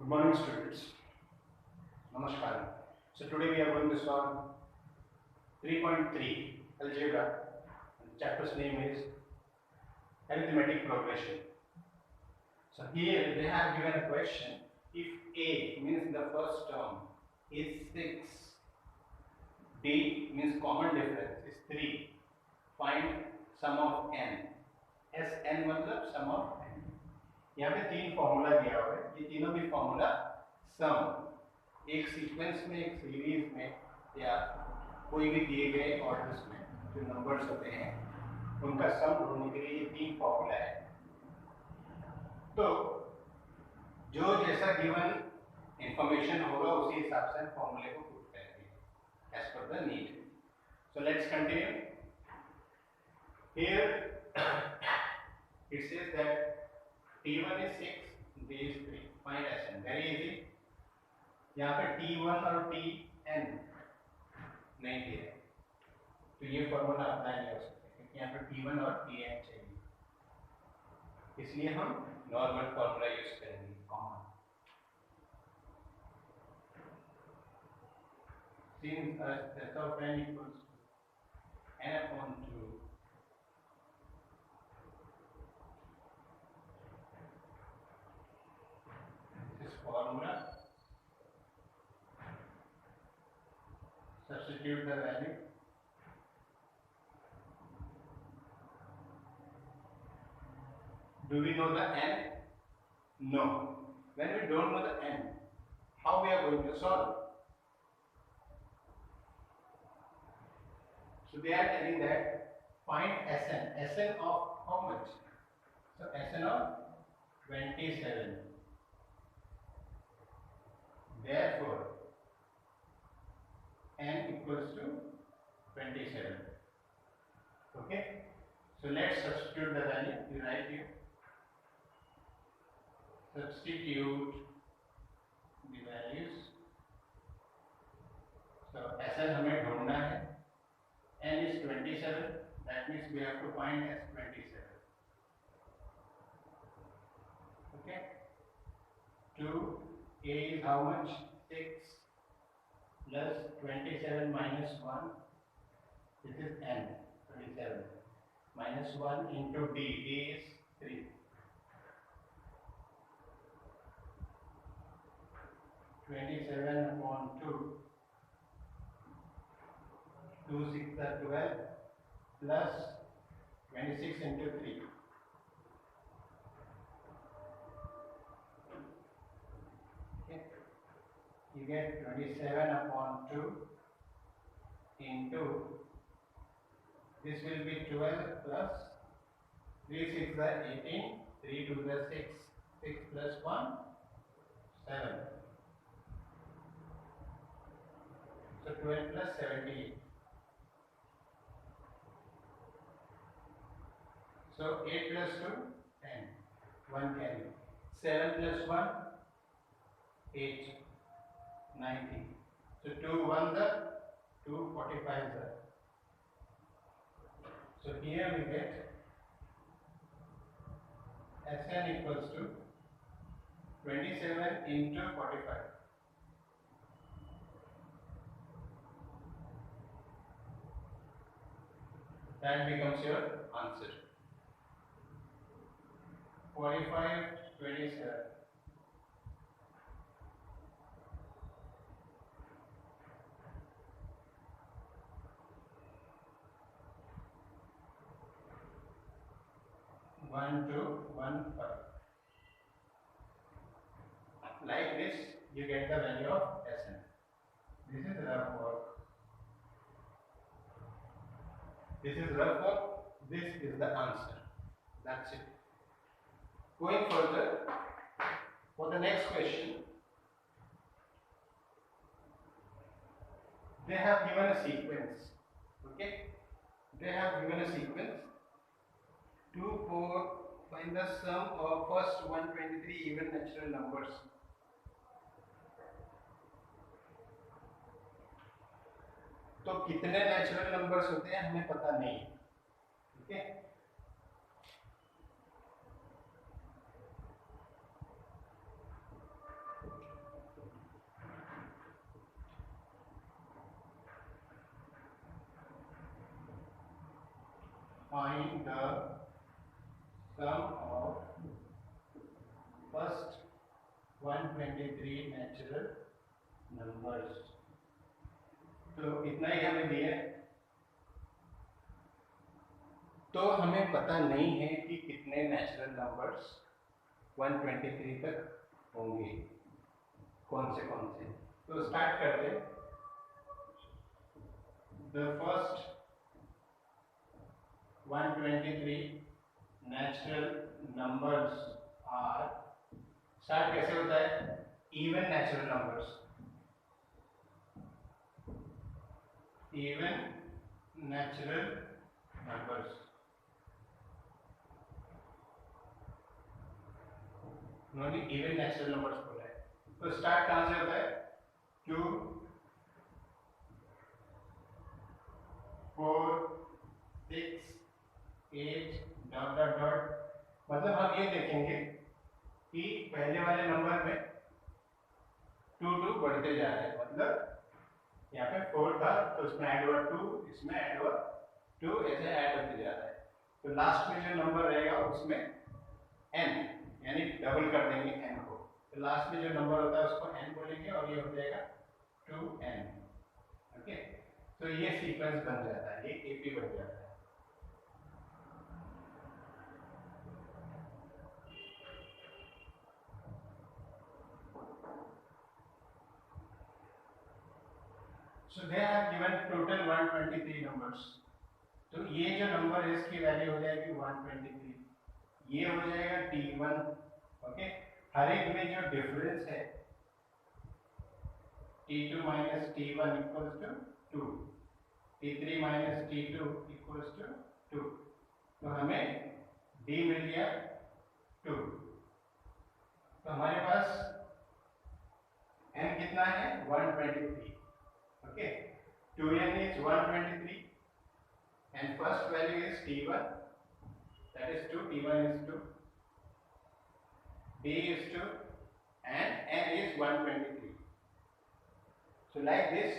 Good morning, students. Namaskar. So today we are going to solve 3.3 algebra. And the chapter's name is arithmetic progression. So here they have given a question. If A means the first term is 6, B means common difference is 3, find sum of n. Sn मतलब sum of n. यहाँ पे तीन formula दिया हुआ है, ये तीनों भी फॉर्मूला सम एक सीक्वेंस में, एक सीरीज में या कोई भी दिए गए ऑर्डर्स में जो नंबर्स होते हैं उनका सम ढूंढने के लिए ये तीन फॉर्मूला है। तो जो जैसा गिवन इंफॉर्मेशन होगा उसी हिसाब से फॉर्मूले को पुट करेंगे as per the need. So let's continue. Here it says that T1 is 6, B is 3. Find Sn. Very easy. यहाँ पे T1 और Tn नहीं दिया है, तो ये फॉर्मूला अप्लाई नहीं हो सकते क्योंकि यहाँ पे T1 और Tn चाहिए, इसलिए हम नॉर्मल फॉर्मूला यूज करेंगे, common. Since S of n equals to n upon 2, formula, substitute the value, do we know the n? No. When we don't know the n, how we are going to solve? So they are telling that find Sn of how much? So Sn of 27. Therefore, n equals to 27. Okay. So let's substitute the value. You write here. Substitute the values. So Sn हमें ढूंढना है. n is 27. That means we have to find S27. Okay. 2. A is how much? 6 plus 27 minus 1. This is n, 27. Minus 1 into D. D is 3. 27 upon 2. 2 6 are 12 plus 26 into 3. You get 27 upon 2 into, this will be 12 plus 3 6 are 18, 3 2 are 6, 6 plus 1, 7. So 12 plus 78. So 8 plus 2, 10. 1 carry. 7 plus 1, 8. 90. So 2 1s are 2 45s are. So here we get Sn equals to 27 into 45. That becomes your answer. 45 27. One, two, 1, 5. Like this, you get the value of Sn. This is rough work. This is rough work. This is the answer. That's it. Going further, for the next question, they have given a sequence. Okay? They have given a sequence. 2, 4, find the sum of first 123 even natural numbers. तो कितने natural numbers होते हैं हमें पता नहीं, ठीक है। find the sum of first 123 natural numbers. तो इतना ही हमें दिया है। तो हमें पता नहीं है कि कितने नेचुरल नंबर्स 123 तक होंगे, कौन से। तो स्टार्ट करते हैं। The first 123 natural numbers are, start कैसे होता है, even natural numbers, even natural numbers. उन्होंने इवन नेचुरल नंबर्स बोला है। तो स्टार्ट कहां से होता है, 2 4 6 8 डॉट डॉट डॉट। मतलब हम ये देखेंगे कि पहले वाले नंबर में 2 बढ़ते जा रहे हैं। मतलब यहाँ पे 4 था तो इसमें ऐड हुआ 2, इसमें ऐड हुआ 2, ऐसे ऐड होते जा रहा है। तो लास्ट में जो नंबर रहेगा उसमें n, यानी डबल कर देंगे n को। तो लास्ट में जो नंबर होता है उसको n बोलेंगे और ये हो जाएगा 2n। ओके, तो ये सीक्वेंस बन जाता है, ये एपी बन जाता है। So they have given total 123 numbers. तो ये जो नंबर है इसकी वैल्यू हो जाएगी 123, ये हो जाएगा t1। ओके, हर एक में जो डिफरेंस है t2 minus t1 equals to 2, t3 minus t2 equals to 2। तो हमें d मिल गया 2। तो हमारे पास n कितना है, 123। Okay, 2n is 123 and first value is t1, that is 2, t1 is 2, d is 2 and n is 123. So like this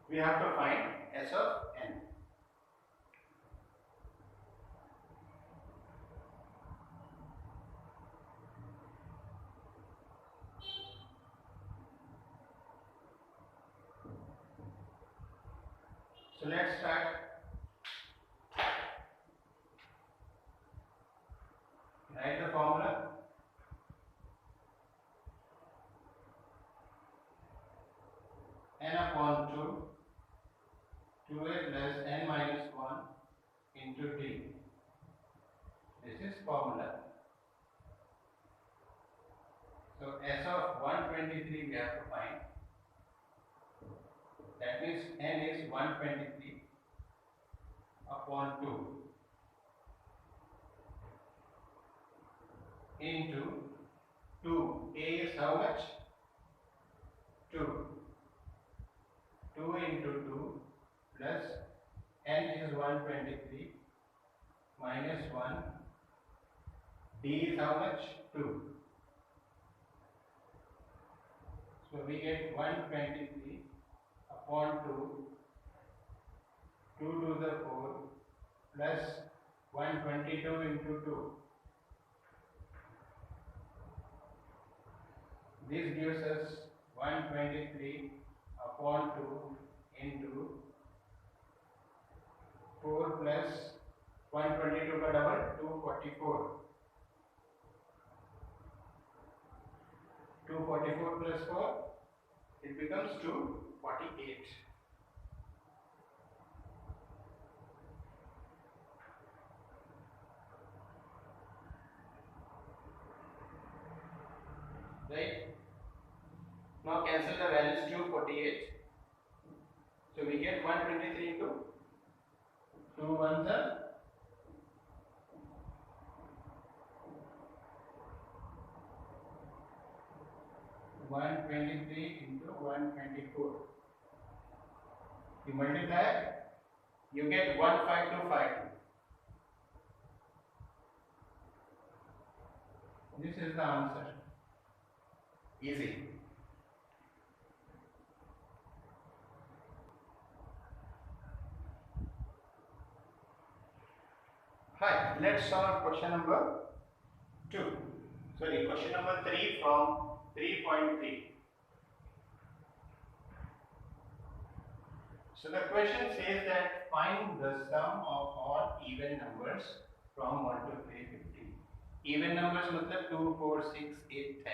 we have to find s of n. So let's start. Write the formula. N upon 2, 2a plus n minus 1 into d. This is formula. So s of 123 we have to find. That means n is 123 upon 2 into 2. A is how much? 2. 2 into 2 plus n is 123 minus 1. D is how much? 2. So we get 123 upon 2, 2 to the 4 plus 122 into 2. This gives us 123 upon 2 into 4 plus 122 का double 244. 244 plus 4, it becomes 248. Right? Now cancel the values, 248. So we get 123 into 2 ones are 123 into 124. You multiply, you get 15252. This is the answer. Easy. let's solve question number 2. Sorry, question number 3 from 3.3. So the question says that find the sum of all even numbers from 1 to 350. Even numbers मतलब 2, 4, 6, 8, 10.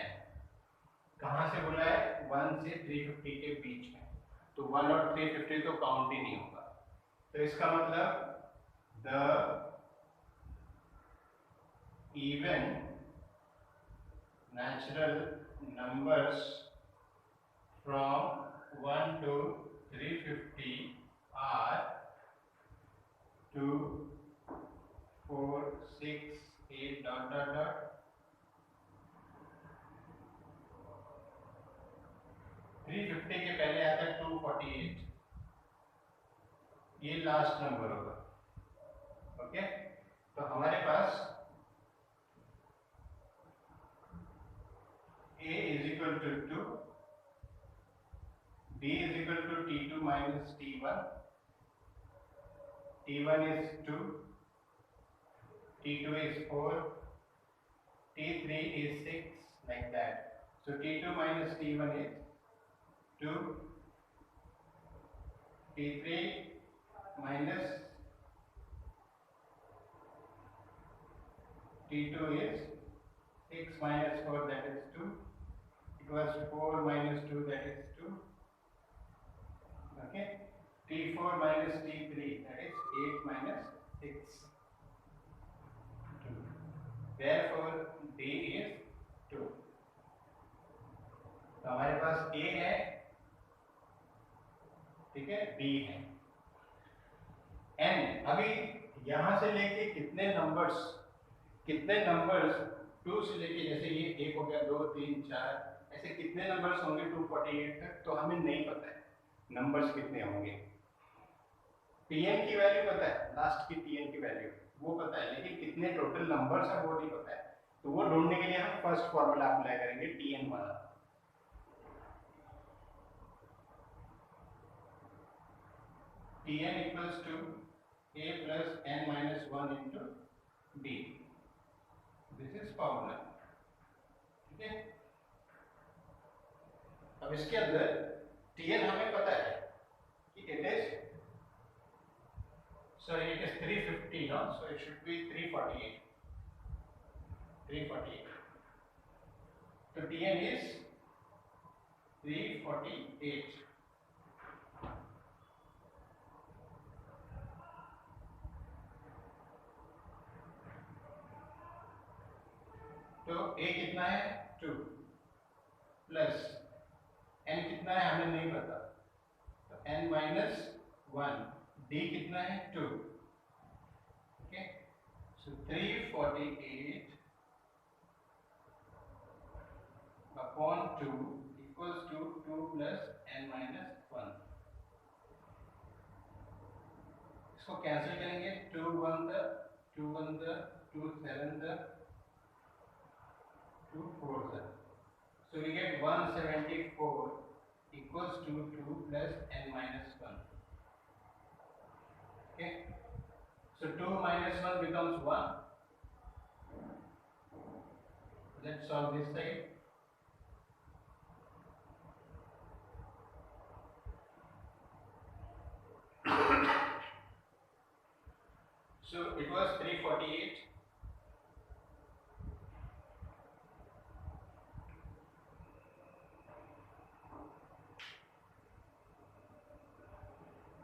कहाँ से बोला है? 1 से 350 के बीच में. तो 1 और 350 तो काउंट ही नहीं होगा. तो इसका मतलब the even natural numbers from 1 to 350 are 2, 4, 6, 8 dot dot dot. Three fifty के पहले आता है 248. ये लास्ट नंबर होगा. ओके, तो हमारे पास a is equal to 2, b is equal to t2 minus t1, t1 is 2, t2 is 4, t3 is 6, like that. So t2 minus t1 is 2, t3 minus t2 is 6 minus 4, that is 2. It was 4 minus 2, that is 2. Okay, t4 minus t3, that is 8 minus 6, 2. Therefore d is 2. तो हमारे पास a है, ठीक है, b है, n. अभी यहां से लेके कितने नंबर्स 2 से लेके, जैसे ये 1 हो गया, 2, 3, 4, ऐसे कितने नंबर्स होंगे 248 तक, तो हमें नहीं पता है नंबर्स कितने होंगे. tn की वैल्यू पता है, लास्ट की tn की वैल्यू वो पता है, लेकिन कितने टोटल नंबर्स है वो नहीं पता है. तो वो ढूंढने के लिए हम फर्स्ट फॉर्मूला अप्लाई करेंगे, tn वाला. tn equals to a plus n minus 1 into b. This is formula. ठीक है. अब इसके अंदर tn हमें पता है कि it is 350, no? So it should be 348. So tn is 348. तो a कितना है 2 प्लस n कितना है हमें नहीं पता, तो n माइनस 1. d कितना है 2. Okay, so 348 upon 2 equals to 2 plus n minus 1. इसको कैंसिल करेंगे, 2 1 द 2 1 द 2 7 द 2 4 द. So we get 174 equals to 2 plus n minus 1. Okay, so 2 minus 1 becomes 1. Let's solve this side. So it was 348.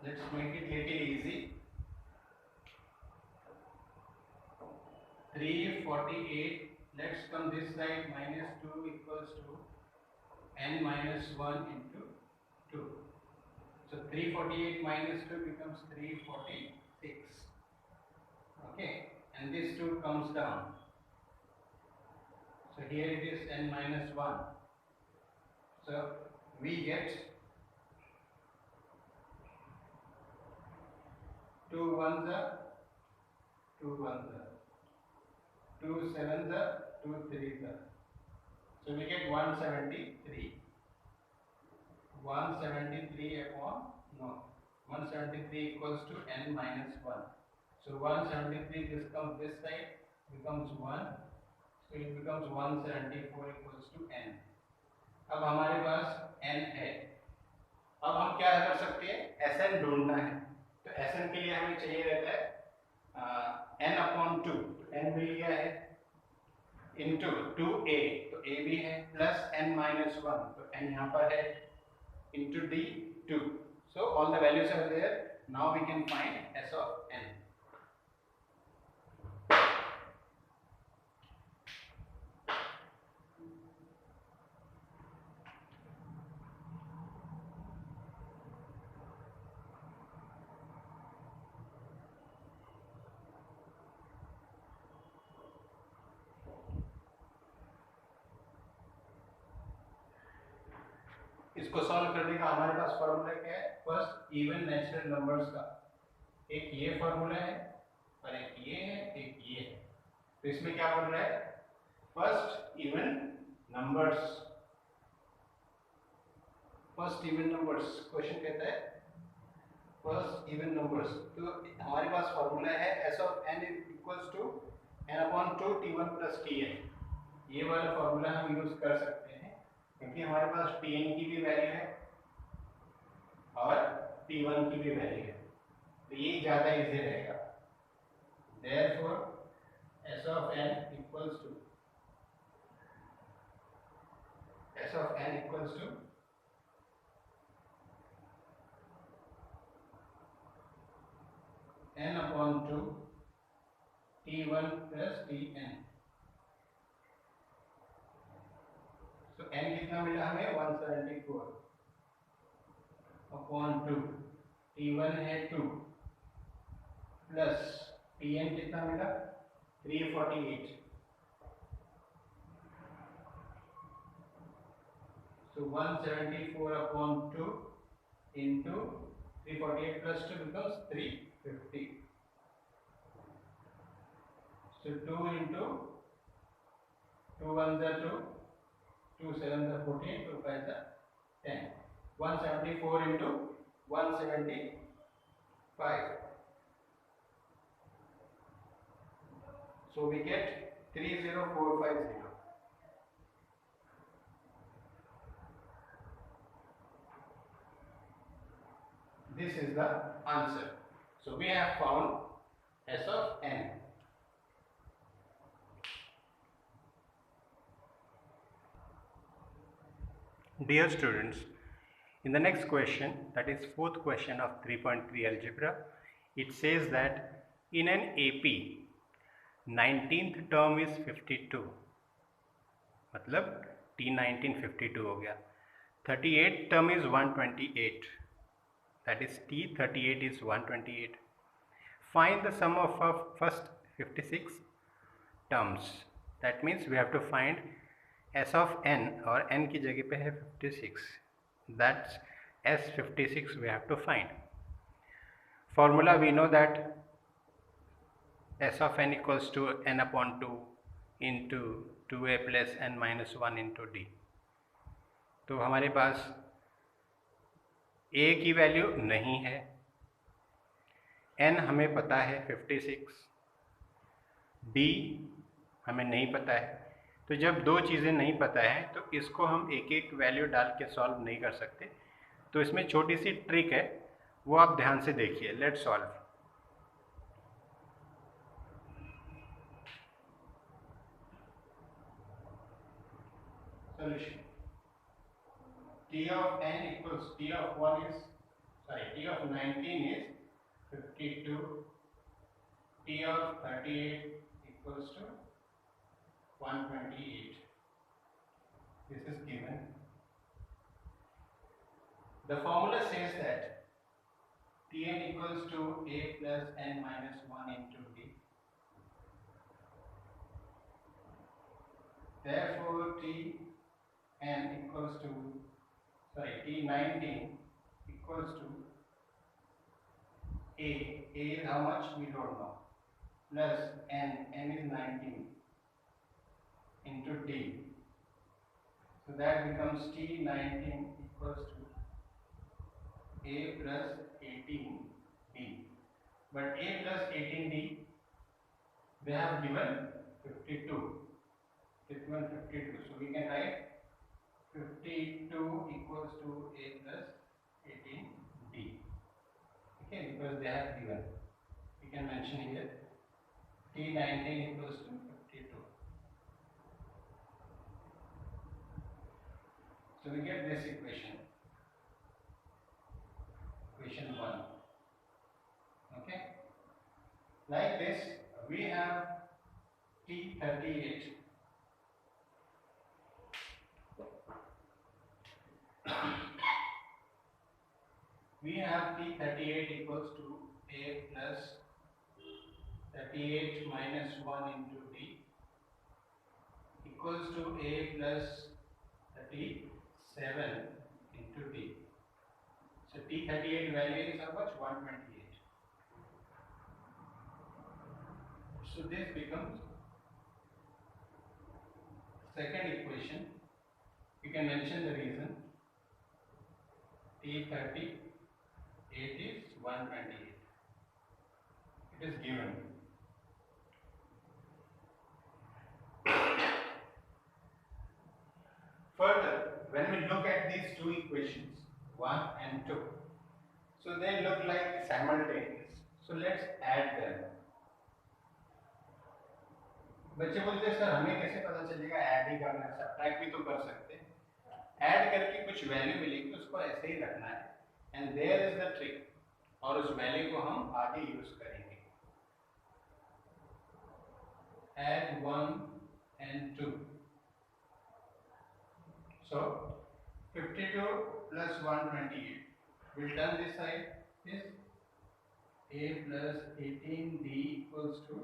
Let's make it little easy. 348, let's come this side, minus 2 equals to n minus 1 into 2. So 348 minus 2 becomes 346. Okay, and this 2 comes down. So here it is n minus 1. So we get 2 1 the 2 1 the 2 7 the 2 3 the. So we get 173. 173 upon 173 equals to n minus 1. So 173, this comes this side, becomes 1. So it becomes 174 equals to n. अब हमारे पास n है. अब हम क्या कर सकते हैं, Sn ढूंढना है. तो Sn के लिए हमें चाहिए रहता है n अपॉन 2. n मिल गया है इंटू 2a, तो a भी है, प्लस n माइनस 1, तो n यहाँ पर है, into d 2. So all the values are there. Now we can find S of n. इसको सॉल्व करने का हमारे पास फॉर्मूला क्या है, फर्स्ट इवन नेचुरल नंबर्स का. एक ये फॉर्मूला है और एक ये है, एक ये है. तो इसमें क्या बोल रहा है, first even numbers. First even numbers question कहता है फर्स्ट इवन नंबर्स. तो हमारे पास फॉर्मूला है S of n equals to n upon 2 t1 plus tn. ये वाला फॉर्मूला हम यूज कर सकते हैं क्योंकि हमारे पास tn की भी वैल्यू है और t1 की भी वैल्यू है, तो ये ज़्यादा इजी रहेगा. Therefore s of n equals to n upon 2 t1 plus tn. So n कितना मिला हमें, 174 अपॉन 2. t1 है 2 प्लस tn कितना मिला, 348. So 174 upon 2 into 348 plus 2 becomes 350. So 2 into 2 1s are 2, 2 7s are 14, 2 5s are 10. 174 into 175. So we get 30450. This is the answer. So we have found S of n. Dear students, in the next question, that is fourth question of 3.3 algebra, it says that in an AP 19th term is 52, मतलब T19 52 हो गया. 38th term is 128, that is T38 is 128. Find the sum of our first 56 terms. That means we have to find S of n, और n की जगह पे है 56. That's S56 we have to find. Formula we know that S of n equals to n upon 2 into 2a plus n minus 1 into d. तो हमारे पास a की value नहीं है, n हमें पता है 56, d हमें नहीं पता है. तो जब दो चीज़ें नहीं पता है तो इसको हम एक एक वैल्यू डाल के सॉल्व नहीं कर सकते. तो इसमें छोटी सी ट्रिक है, वो आप ध्यान से देखिए. Let's solve. Solution. T of n equals T of 1 is, sorry, T of 19 is 52. T of 38 equals to 128. This is given. The formula says that Tn equals to a plus n minus 1 into d. Therefore Tn equals to, sorry, T19 equals to a. A is how much? We don't know. Plus n. N is 19 into d. So that becomes T19 equals to a plus 18 d. but A plus 18D, they have given 52. It's given 52. So we can write 52 equals to A plus 18D. Okay, because they have given. We can mention here T19 equals to 52. So we get this equation. Equation 1. Okay. Like this, we have T38. We have T38 equals to A plus 38 minus 1 into D equals to A plus 37 into D. So T38 value is how much? 128. So this becomes second equation. You can mention the reason. T38 is 128. It is given. Further, when we look at these two equations, 1 and 2, so they look like simultaneous. So let's add them. बच्चे बोलते हैं sir हमें कैसे पता चलेगा add ही करना है, subtract भी तो कर सकते हैं। ऐड करके कुछ वैल्यू मिलेगी उसको ऐसे ही रखना है, and there is the trick, और उस वैल्यू को हम आगे यूज करेंगे। Add 1 and 2, so 52 plus 128 will turn this side is A plus 18D equals to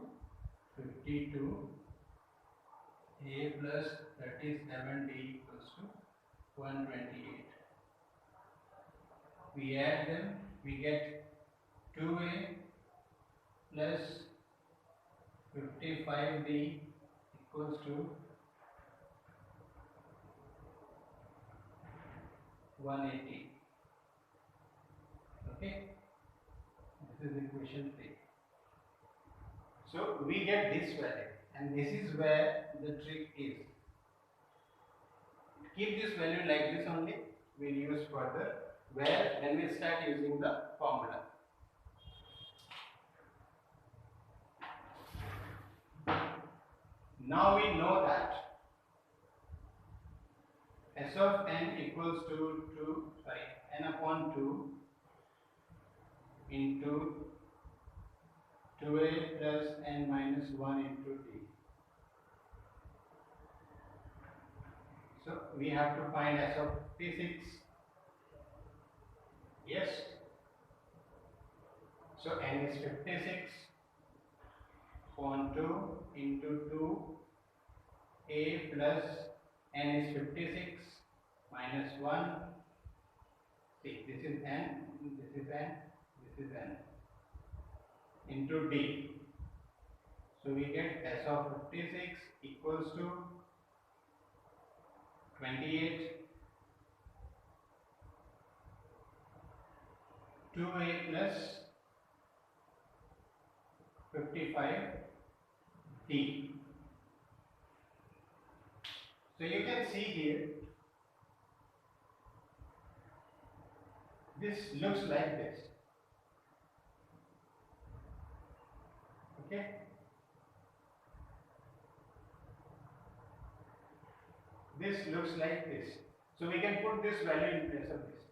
52, A plus 37D equals to 128. We add them, we get 2A plus 55D equals to 180. Okay, this is equation 3. So we get this value, and this is where the trick is. Keep this value like this only. We'll use further where when we start using the formula. Now we know that S of n equals to n upon 2 into 2A plus n minus 1 into D. So we have to find S of P6. Yes. So n is 56 upon 2 into 2A plus n is 56 minus 1. See, this is n, this is n, this is n. Into D. So we get S of 56 equals to 28, 2A plus 55D. So you can see here, this looks like this. Okay. This looks like this. So we can put this value in place of this.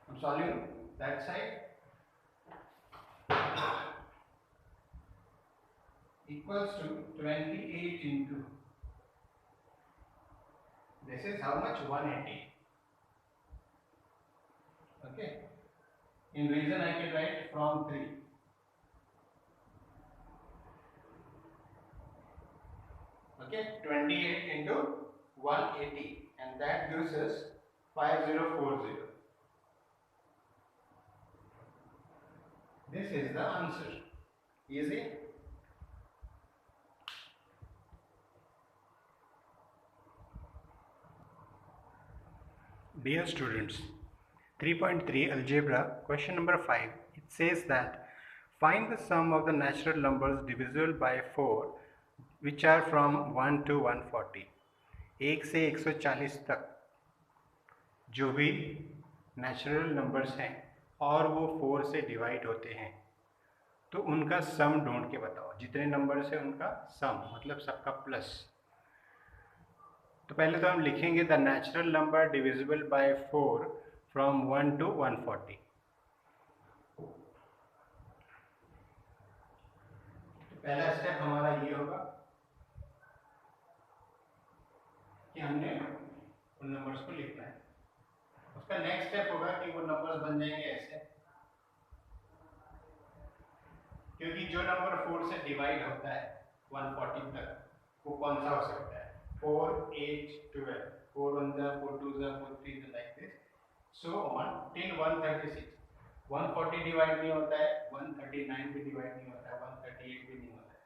I'm solving that side. Equals to 28 into, this is how much? 180. Okay. In reason I can write from 3. Okay, 28 into 180, and that gives us 5040. This is the answer. Easy? Dear students, 3.3 algebra, question number 5. It says that find the sum of the natural numbers divisible by 4 which are from 1 to 140. 1 से 140 तक जो भी natural numbers हैं और वो 4 से divide होते हैं तो उनका सम ढूंढ के बताओ। जितने नंबर्स हैं उनका सम मतलब सबका प्लस। तो पहले तो हम लिखेंगे the natural number divisible by 4 from 1 to 140। तो पहला स्टेप हमारा ये होगा कि हमने उन नंबर्स को लिखना है। उसका नेक्स्ट स्टेप होगा कि वो नंबर्स बन जाएंगे ऐसे, क्योंकि जो नंबर 4 से डिवाइड होता है 140 तक वो कौन सा हो सकता है? 4, 8, 12, 4 1 जा 4 2 जा 4 3 जा like this, so on till 136। 140 divide नहीं होता है, 139 भी डिवाइड नहीं होता है, 138 भी नहीं होता है,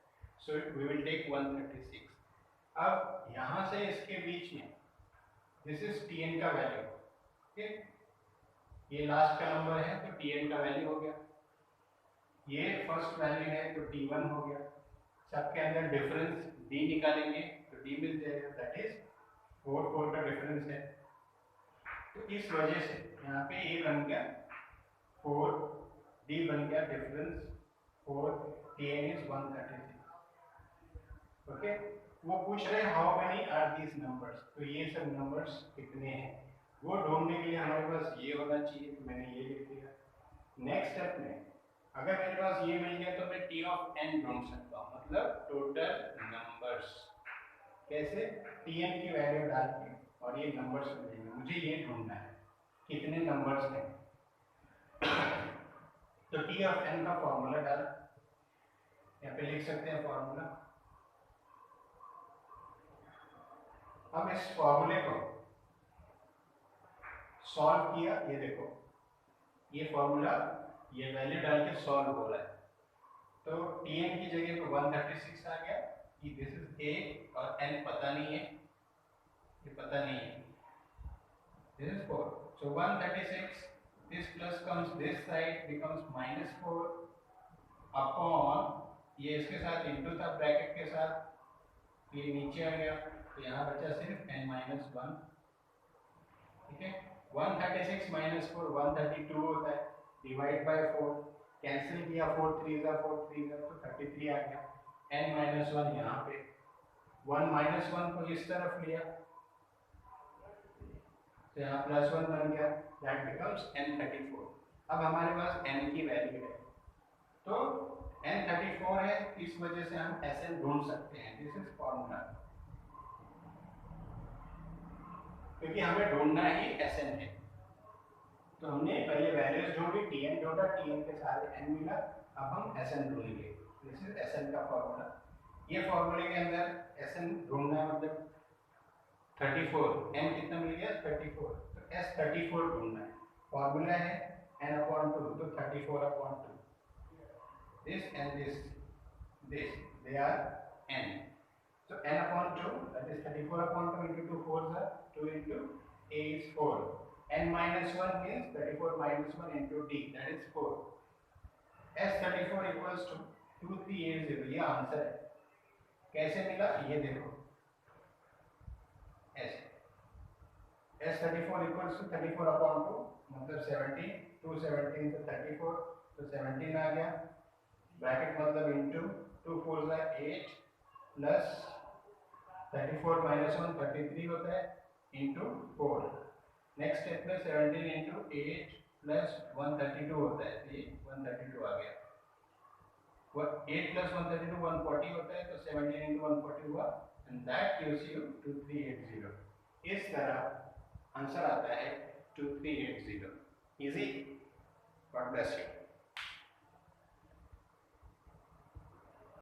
so we will take 136। अब यहाँ से इसके बीच में दिस इज Tn का वैल्यू, ओके, ये लास्ट का नंबर है तो Tn का वैल्यू हो गया, ये फर्स्ट वैल्यू है तो T1 हो गया, सबके अंदर डिफरेंस D निकालेंगे तो D मिल जाएगा, दैट इज 4 4 का डिफरेंस है। तो इस वजह से यहाँ पे A बन गया 4, D बन गया डिफरेंस 4, Tn इज 136। ओके, वो पूछ रहे हैं how many are these numbers, तो ये सब नंबर्स कितने हैं वो ढूंढने के लिए हमारे पास ये होना चाहिए, तो मैंने ये लिख दिया। नेक्स्ट स्टेप में अगर मेरे पास ये मिल गया तो मैं T ऑफ n ढूंढ सकता हूँ, मतलब टोटल नंबर्स। कैसे? Tn की वैल्यू डाल के और ये नंबर्स मिलेंगे, मुझे ये ढूंढना है कितने नंबर्स हैं। तो T ऑफ n का फॉर्मूला डाल, यहाँ पे लिख सकते हैं फॉर्मूला। अब इस फॉर्मूले को सॉल्व किया, ये देखो ये फॉर्मूला ये वैल्यू डाल के सॉल्व हो रहा है, तो Tn की जगह पे 136 आ गया, कि दिस इज A और n पता नहीं है, ये पता नहीं है, this is 4, so 136, this plus comes this side becomes -4 upon ये इसके साथ इनटू था ब्रैकेट के साथ, ये नीचे आ गया तो यहाँ बचा सिर्फ n-1, ठीक है। 136 - 4 132 होता है, डिवाइड बाय 4, कैंसिल किया 4 3 जा 4 3 जा तो 33 आ गया, n-1 यहाँ पे, 1 - 1 को इस तरफ लिया तो यहाँ +1 बन गया, दैट बिकम्स n34। अब हमारे पास n की वैल्यू है तो n34 है, इस वजह से हम Sn ढूंढ सकते हैं, दिस इज फॉर्मूला, क्योंकि हमें ढूंढना ही Sn है। तो हमने पहले वैल्यूज ढूंढी, Tn ढूंढा, Tn के सारे n मिला, अब हम Sn ढूंढेंगे, दिस इज Sn का फॉर्मूला। ये फॉर्मूले के अंदर Sn ढूंढना है, मतलब 34, n कितना मिल गया 34, तो S34 ढूंढना है, फॉर्मूला है n/2, तो 34/2, this and this they are n, so n/2 that is 34/2 into 2 4s are 2 into A is 4, n-1 means 34 - 1 into D, that is 4, S34 equals to 2380, ये आंसर है। कैसे मिला ये देखो, ऐसे S34 equals to 34/2 मतलब 17, 2 17 से 34 तो 17 आ गया, ब्रैकेट मतलब इनटू 2 4s are 8 प्लस 34 - 1 33 होता है इंटू 4, नेक्स्ट स्टेप में 17 इंटू 8 प्लस 132 होता है, तो ये 132 आ गया, 8 प्लस 132 140 होता है, तो 17 इंटू 140 हुआ, एंड दैट गिव्स यू 2380। इस तरह आंसर आता है 2380। Easy, God bless you.